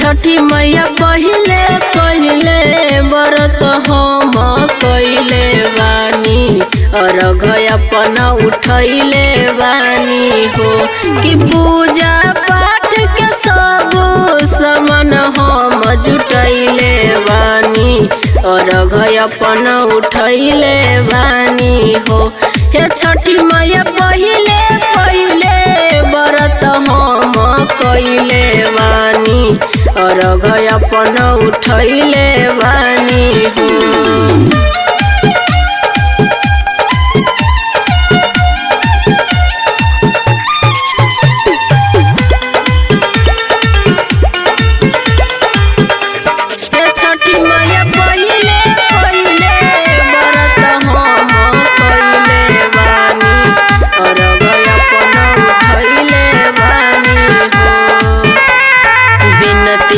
छठी मैया पहिले पहिले व्रत हम कइले बानी अर्घ अपना उठैले बानी हो कि पूजा पाठ के सब समान हम जुटैले बानी अर्घ अपना उठैले बानी हो। हे छठी मैया पहिले पहिले व्रत हम कइले बानी अर्घ अपना उठैले बानी हो।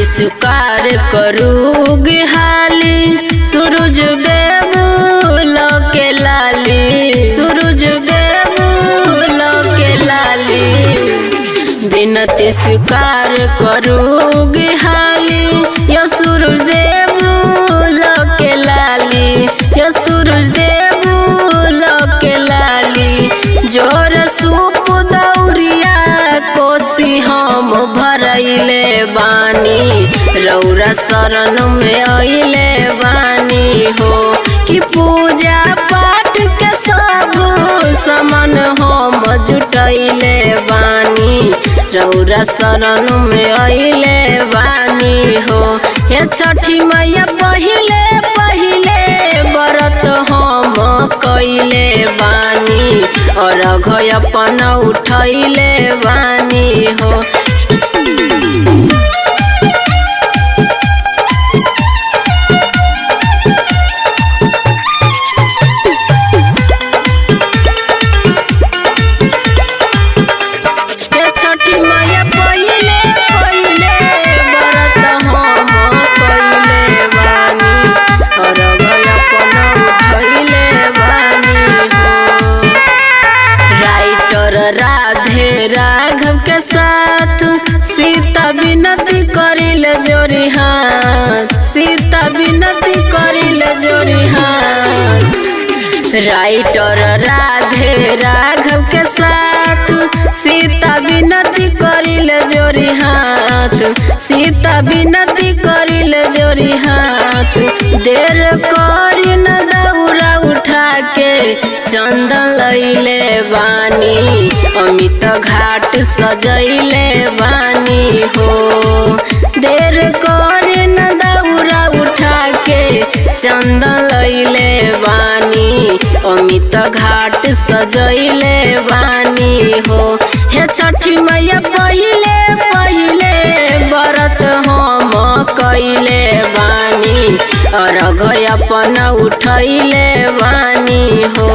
स्वीकार करूग हाली सूरज देव लके लाली सूरज देव लके लाली बिनती स्वीकार करूग हाली यो सूरज देव लके लाली यो सूरज देव लके लाली जोर सूप दौरिया कोसी हम भरैले बानी रौरा शरण में अइले बानी हो कि पूजा पाठ के सब समान हम जुटैले बानी रौरा शरण में अइले बानी हो। हे छठी मैया पहिले पहिले व्रत हम कइले बानी अर्घ अपना उठैले बानी हो। राधे राघव के साथ सीता विनती करिल जोरी हाथ सीता विनती करिल जोरी हाथ राइटर राधे राघव के साथ सीता विनती करिल जोरी हाथ सीता विनती करिल जोरी हाथ देर करी न दौरा उठा के चंदन लैले बानी अमित घाट सजैले बानी हो देर करे न दौरा उठा के चंदन लैले बानी अमित घाट सजैले बानी हो। हे छठी मैया पहिले पहिले व्रत हम कइले बानी अर्घ अपना उठैले बानी हो।